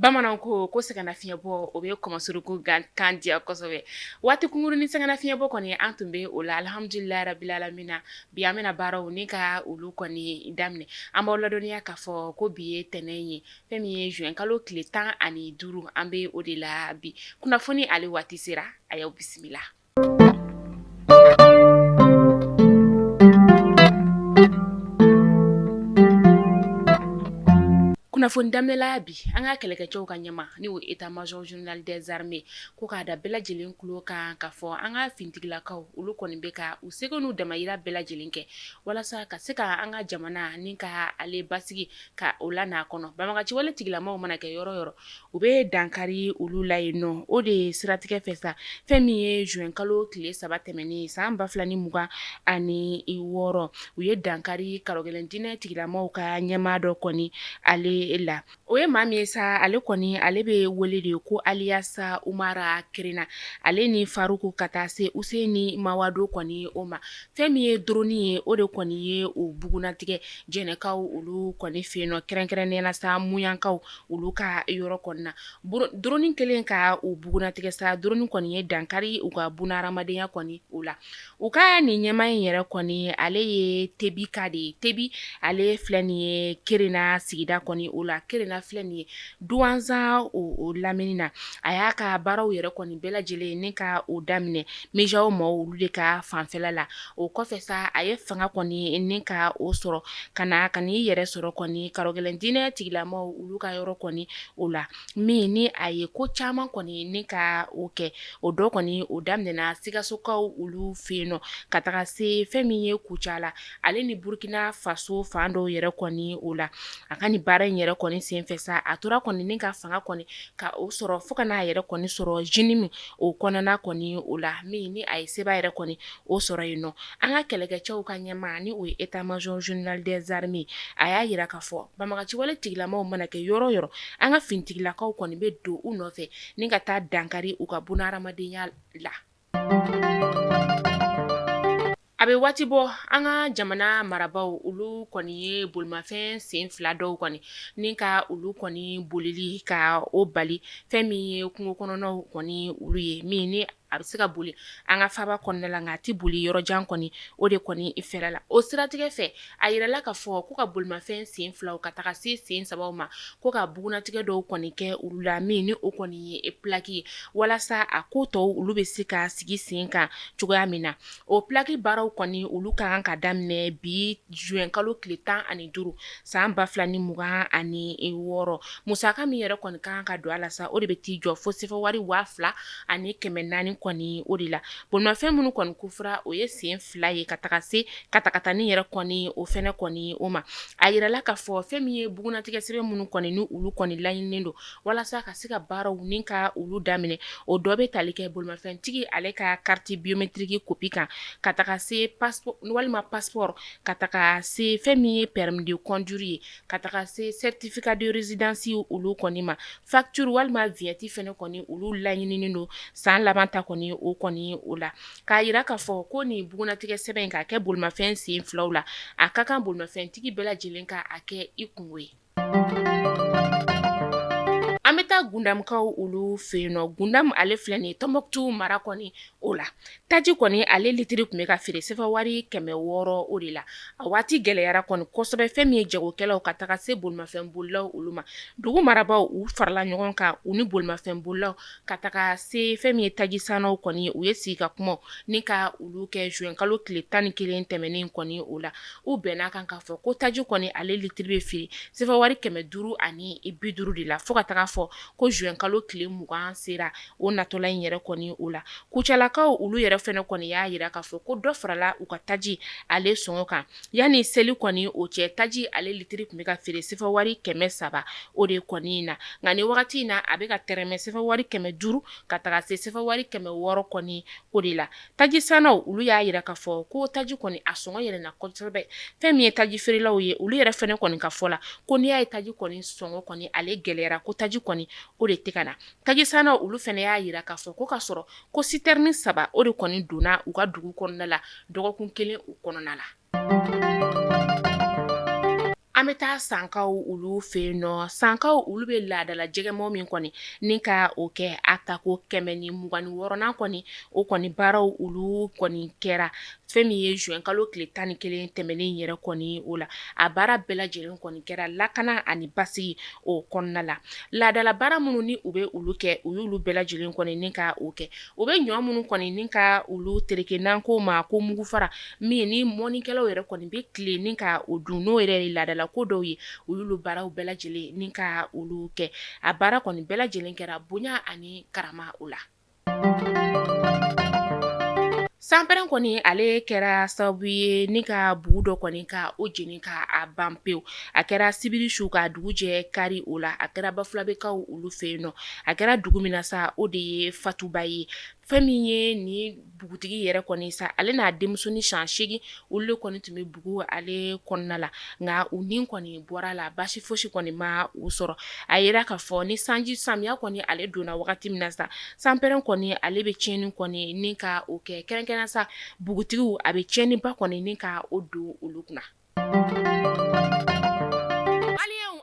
Bamananw ko sɛgɛnna fiɲɛbɔ o bɛ kɔmɔsuruku kan diya kosɛbɛ waati kunkurunin sɛgɛnna fiɲɛbɔ kɔni an tun bɛ o la alhamdulilahi rabbil alamina bi an bɛna baaraw ni ka olu kɔni daminɛ an b'aw ladɔnniya k'a fɔ ko bi ye tɛnɛn ye fɛn min ye juin kalo tile 15 an bɛ o de la bi kunnafoni ale waati sera a y'aw bisimila. Kunnafoni daminɛla bi an ka kɛlɛkɛcɛw ka ɲɛma ni o état major général des armées ko k'a da bɛɛ lajɛlen kulo kan k'a fɔ an ka fintigilakaw olu kɔni bɛ ka u seko n'u damayira bɛɛ lajɛlen kɛ walasa ka se ka an ka jamana ni ka ale basigi ka o la n'a kɔnɔ banbagaciwale tigilamaw mana kɛ yɔrɔ yɔrɔ u bɛ dankari olu la yen nɔ o de ye siratigɛ fɛ sa fɛn min ye juin kalo tile 3 tɛmɛnen san 2026 u ye dankari karɔgɛlɛn diinɛ tigilamaw ka ɲɛmaa dɔ kɔni ale la o ye maa min ye sa ale kɔni ale bɛ wele de ko Aliyasa Umara Kirina ale ni Faruku ka taa se Useni Mawado kɔni o ma fɛn min ye drone ye o de kɔni ye o bugunatigɛ jɛnɛkaw olu kɔni fɛ yen nɔ kɛrɛnkɛrɛnnenya la sa muyankaw olu ka yɔrɔ kɔni na drone kelen ka o bugunatigɛ sa drone kɔni ye dankari u ka bunahadamadenya kɔni o la u ka nin ɲɛmaa in yɛrɛ kɔni ale ye Tebi ka de ye Tebi ale filɛ nin ye Kirina sigida kɔni o la Kirina filɛ nin ye duwanzan o lamini na a y'a ka baaraw yɛrɛ kɔni bɛɛ lajɛlen ni ka o daminɛ mejaw ma olu de ka fanfɛla la o kɔfɛ sa a ye fanga kɔni ni ka o sɔrɔ ka n'i yɛrɛ sɔrɔ kɔni karɔgɛlɛn diinɛ tigilamaw olu ka yɔrɔ kɔni o la min ni a ye ko caman kɔni ni ka o kɛ o dɔ kɔni o daminɛna Sikasokaw olu fɛ yen nɔ ka taga se fɛn min ye Kucala ale ni Burkina Faso fan dɔw yɛrɛ kɔni o la a ka ni baara in yɛrɛ kɔni senfɛ sa a tora kɔni ni ka fanga kɔni ka o sɔrɔ fo ka n'a yɛrɛ kɔni sɔrɔ Jinim o kɔnɔna kɔni o la min ni a ye seba yɛrɛ kɔni o sɔrɔ yen nɔ an ka kɛlɛkɛcɛw ka ɲɛmaa ni o ye état major général des armées a y'a yira k'a fɔ banbagaciwale tigilamaw mana kɛ yɔrɔ yɔrɔ an ka fintigilakaw kɔni bɛ don u nɔfɛ ni ka taa dankari u ka bunahadamadenya la. A bɛ waati bɔ an ka jamana marabaw olu kɔni ye bolimafɛn sen 2 dɔw kɔni ni ka olu kɔni bolili ka o bali fɛn min ye kungo kɔnɔnaw kɔni olu ye min ni a bɛ se ka boli an ka faaba kɔnɔna la nka a tɛ boli yɔrɔ jan kɔni o de kɔni fɛrɛ la o siratigɛ fɛ a yirala k'a fɔ ko ka bolimafɛn sen 2 ka taga se sen 3 ma ko ka bugunatigɛ dɔw kɔni kɛ olu la min ni o kɔni ye plaki ye walasa a ko tɔw olu bɛ se ka sigi sen kan cogoya min na o plaki baaraw kɔni olu ka kan ka daminɛ bi juin kalo tile 15 san 2026 musaka min yɛrɛ kɔni kan ka don a la sa o de bɛ t'i jɔ fo sefa wari 2400 kɔni o de la bolimafɛn minnu kɔni kofora o ye sen 2 ye ka taga se katakatani yɛrɛ kɔni o fɛnɛ kɔni o ma a yirala k'a fɔ fɛn min ye bugunatigɛ sɛbɛn minnu kɔni ni olu kɔni laɲininen don walasa ka se ka baaraw ni ka olu daminɛ o dɔ bɛ tali kɛ bolimafɛntigi ale ka carte biométrique copie kan ka taga se walima passeport ka taga se fɛn min ye permis de conduire ye ka taga se certificat de résidence olu kɔni ma facture walima vignette fɛnɛ kɔni olu laɲininen don san laban ta kɔni o kɔni o la k'a yira k'a fɔ ko nin bugunatigɛ sɛbɛn in ka kɛ bolimafɛn sen 2 la a ka kan bolimafɛntigi bɛɛ lajɛlen ka a kɛ i kungo ye. An bɛ taa Gundamkaw olu fɛ yen nɔ Gundam ale filɛ nin ye Tɔnbɔkutu mara kɔni o la taji kɔni ale litiri tun bɛ ka feere sefa wari 600 o de la a waati gɛlɛyara kɔni kosɛbɛ fɛn min ye jagokɛlaw ka taga se bolimafɛn bolilaw olu ma dugu marabaw u farala ɲɔgɔn kan u ni bolimafɛn bolilaw ka taga se fɛn min ye taji sannaw kɔni u ye sigi ka kuma ni ka olu kɛ juin kalo tile 11 tɛmɛnen kɔni o la u bɛn'a kan k'a fɔ ko taji kɔni ale litiri bɛ feere sefa wari 550 de la fo ka taga fɔ ko juin kalo tile 20 sera o natɔla in yɛrɛ kɔni o la Kucalakaw olu yɛrɛ fɛnɛ kɔni y'a yira k'a fɔ ko dɔ farala u ka taji ale sɔngɔ kan yanni seli kɔni o cɛ taji ale litiri tun bɛ ka feere sefa wari 300 o de kɔni na nka ni wagati in na a bɛ ka tɛrɛmɛ sefa wari 500 ka taga se sefa wari 600 kɔni o de la taji sannaw olu y'a yira k'a fɔ ko taji kɔni a sɔngɔ yɛlɛnna kosɛbɛ fɛn min ye taji feerelaw ye olu yɛrɛ fɛnɛ kɔni ka fɔ la ko n'i y'a ye taji kɔni sɔngɔ kɔni ale gɛlɛyara ko taji kɔni o de tɛ ka na taji sannaw olu fɛnɛ y'a yira k'a fɔ ko ka sɔrɔ ko citerne 3 o de kɔni donna u ka dugu kɔnɔna la dɔgɔkun 1 o kɔnɔna la. An bɛ taa sankaw olu fɛ yen nɔ sankaw olu bɛ laadala jɛgɛmɔ min kɔni ni ka o kɛ a tako 126nan kɔni o kɔni baaraw olu kɔni kɛra fɛn min ye juin kalo tile 11 tɛmɛnen yɛrɛ kɔni o la a baara bɛɛ lajɛlen kɔni kɛra lakana ani basigi o kɔnɔna la laadala baara minnu ni u bɛ olu kɛ u y'olu bɛɛ lajɛlen kɔni ni ka o kɛ o bɛ ɲɔ minnu kɔni ni ka olu tereke n'an ko ma ko mugu fara min ni mɔnikɛlaw yɛrɛ kɔni bɛ tile ni ka o dun n'o yɛrɛ ye laadala ko dɔw ye u y'olu baaraw bɛɛ lajɛlen ni ka olu kɛ a baara kɔni bɛɛ lajɛlen kɛra bonya ani karama o la sanpɛrɛn kɔni ale kɛra sababu ye ni ka bugu dɔ kɔni ka o jeni ka a ban pewu a kɛra sibiri su ka dugu jɛ kari o la a kɛra bafulabekaw olu fɛ yen nɔ a kɛra dugu min na sa o de ye fatuba ye fɛn min ye ni bugutigi yɛrɛ kɔni sa ale n'a denmusonin san 8 olu kɔni tun bɛ bugu ale kɔnɔna la nka u ni kɔni bɔra la basi fosi kɔni ma u sɔrɔ a yira k'a fɔ ni sanji samiya kɔni ale donna wagati min na sa sanpɛrɛn kɔni ale bɛ tiɲɛni kɔni ni ka o kɛ kɛrɛnkɛrɛn sa bugutigiw a bɛ tiɲɛniba kɔni ni ka o don olu kunna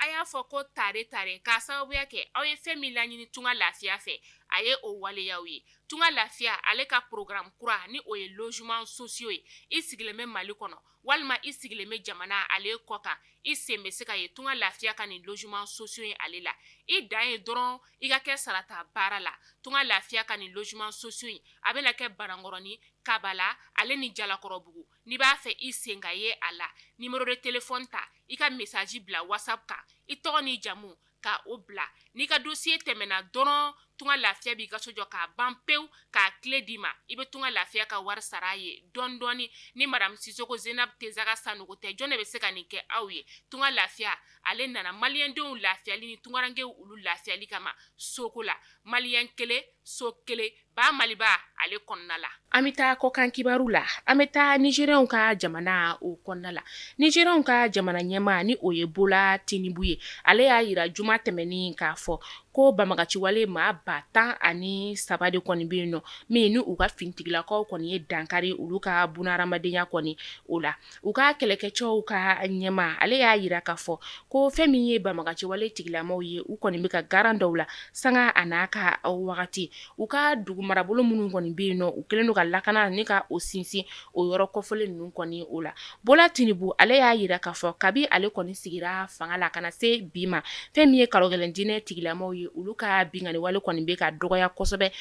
a y'a fɔ ko tare k'a sababuya kɛ aw ye fɛn min laɲini tunga lafiya fɛ a ye o waleyaw ye tunga lafiya ale ka programme kura ni o ye logement sociaux ye i sigilen bɛ Mali kɔnɔ walima i sigilen bɛ jamana ale kɔ kan i sen bɛ se ka ye tunga lafiya ka nin logement sociaux ye ale la i dan ye dɔrɔn i ka kɛ sarata baara la tunga lafiya ka nin logement sociaux ye a bɛna kɛ Banankɔrɔni Kabala ale ni Jalakɔrɔbugu n'i b'a fɛ i sen ka ye a la numéro de téléphone ta i ka message bila WhatsApp kan i tɔgɔ ni jamu ka o bila n'i ka dossier tɛmɛna dɔrɔn tunga lafiya b'i ka so jɔ k'a ban pewu k'a clé d'i ma i bɛ tunga lafiya ka wari sara a ye dɔɔni dɔɔni ni madame Sisoko Zenab Tesaga Sanogo tɛ jɔn de bɛ se ka nin kɛ aw ye tunga lafiya ale nana maliyɛndenw lafiyali ni tungarankew olu lafiyali kama soko la maliyɛn kelen so kelen ba Maliba ale kɔnɔna la an bɛ taa kɔkan kibaru la an bɛ taa Nigérienw ka jamana o kɔnɔna la Nigérienw ka jamana ɲɛmaa ni o ye Bola Tinubu ye ale y'a yira juma tɛmɛnen k'a fɔ ko banbagaciwale maa 113 de kɔni bɛ yen nɔ min ni u ka fintigilakaw kɔni ye dankari olu ka bunahadamadenya kɔni o la u ka kɛlɛkɛcɛw ka ɲɛmaa ale y'a yira k'a fɔ ko fɛn min ye banbagaciwale tigilamaw ye u kɔni bɛ ka garan dɔw la sanga a n'a ka wagati u ka dugu marabolo minnu kɔni bɛ yen nɔ u kɛlen don ka lakana ni ka o sinsin o yɔrɔ kɔfɔlen ninnu kɔni o la Bola Tinubu ale y'a yira k'a fɔ kabi ale kɔni sigira fanga la kana se bi ma fɛn min ye kalogɛlɛndinɛ tigilamaw ye olu ka binganiwale kɔni bɛ ka dɔgɔya kosɛbɛ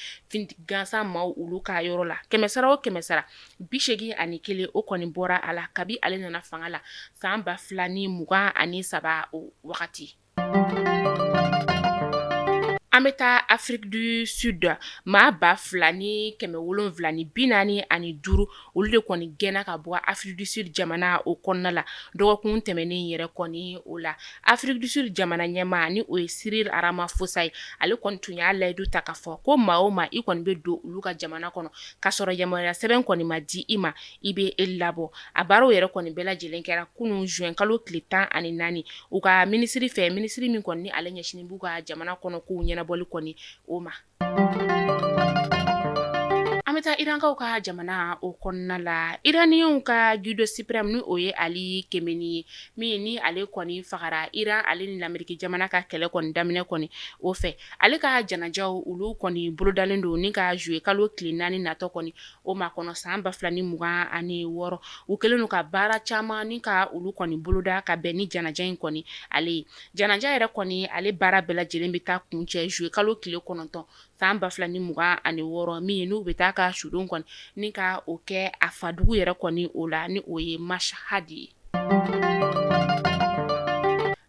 gansan maaw olu ka yɔrɔ la kɛmɛsara o kɛmɛsara 81 o kɔni bɔra a la kabi ale nana fanga la san 2023 o wagati an bɛ taa Afrique du Sud maa 2,745 olu de kɔni gɛnna ka bɔ Afrique du Sud jamana o kɔnɔna la dɔgɔkun tɛmɛnen yɛrɛ kɔni o la Afrique du Sud jamana ɲɛmaa ni o ye Cyril Ramaphosa ye ale kɔni tun y'a layidu ta k'a fɔ ko maa o maa i kɔni bɛ don olu ka jamana kɔnɔ k'a sɔrɔ yamaruya sɛbɛn kɔni ma di i ma i bɛ labɔ a baaraw yɛrɛ kɔni bɛɛ lajɛlen kɛra kunun juin kalo tile 14 u ka minisiri fɛ minisiri min kɔni ni ale ɲɛsinnen b'u ka jamana kɔnɔ kow ɲɛnabɔli kɔni o ma an bɛ taa Irankaw ka jamana o kɔnɔna la Iranienw ka judo suprême ni o ye Ali Khamenei ye min ni ale kɔni fagara Iran ale ni Ameriki jamana ka kɛlɛ kɔni daminɛ kɔni o fɛ ale ka janajaw olu kɔni bolodalen don ni ka juillet kalo tile 4 natɔ kɔni o ma kɔnɔ san 2026 u kɛlen don ka baara caman ni ka olu kɔni boloda ka bɛn ni janaja in kɔni ale ye janaja yɛrɛ kɔni ale baara bɛɛ lajɛlen bɛ taa kuncɛ juillet kalo tile 9 san 2026 min n'u bɛ taa ka sudon kɔni ni ka o kɛ a fadugu yɛrɛ kɔni o la ni o ye Mashhad ye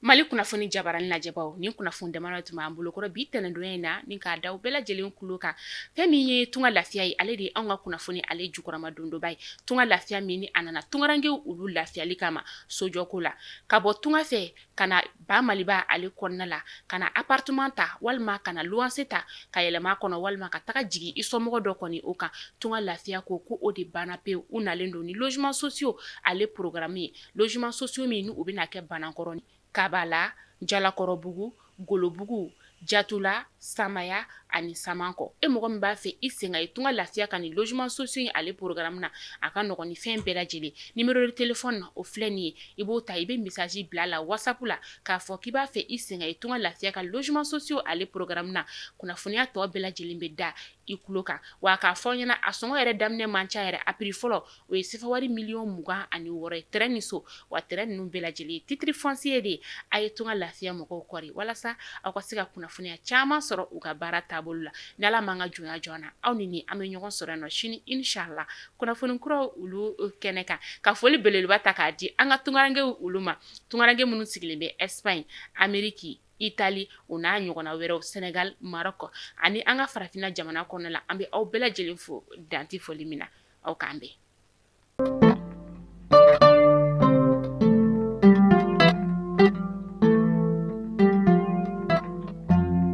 Mali kunnafoni jabarani lajɛbaw ni kunnafoni dama tun b'an bolo kɔrɔ bi tɛnɛndonya in na ni k'a da bɛɛ lajɛlen kulo kan fɛn min ye tunga lafiya ye ale de ye anw ka kunnafoni ale jukɔrɔma dondoba ye tunga lafiya min ni a nana tungarankew olu lafiyali kama sojɔko la ka bɔ tunga fɛ ka na ba Maliba ale kɔnɔna la ka na appartement ta walima ka na luwanse ta ka yɛlɛma kɔnɔ walima ka taga jigin i somɔgɔ dɔ kɔni o kan tunga lafiya ko o de banna pewu u nalen don ni logement sociaux ale programme ye logement sociaux min ni o bɛna kɛ Banankɔrɔni Kabala Jalakɔrɔbugu Golobugu jatula samaya ani samanko e mɔgɔ min b'a fɛ i senga i tunga lafiya ka ni logement sociaux in ale programme na a ka nɔgɔn ni fɛn bɛɛ lajɛlen numéro de téléphone o filɛ nin ye i b'o ta i bɛ message bila la whatsapp la k'a fɔ k'i b'a fɛ i senga i tunga lafiya ka logement sociaux ale programme na kunnafoniya tɔ bɛɛ lajɛlen bɛ da i kulo kan wa k'a fɔ ɲɛna a sɔngɔ yɛrɛ daminɛ man ca yɛrɛ a prix fɔlɔ o ye sifawari 26 ye terrain ni so wa terrain ninnu bɛɛ lajɛlen ye titre foncier de ye a ye tunga lafiya mɔgɔw kɔri walasa aw ka se ka kunnafoniya caman sɔrɔ u ka baara taabolo la ni Ala m'an ka jɔnya jɔ na aw ni an bɛ ɲɔgɔn sɔrɔ yan nɔ sini inchallah kunnafoni kuraw olu kɛnɛ kan ka foli belebeleba ta k'a di an ka tungarankew olu ma tungaranke minnu sigilen bɛ Espagne Amérique Italie o n'a ɲɔgɔnna wɛrɛw Sénégal Maroc ani an ka farafinna jamana kɔnɔ la an bɛ aw bɛɛ lajɛlen fo danti foli min na aw k'an bɛn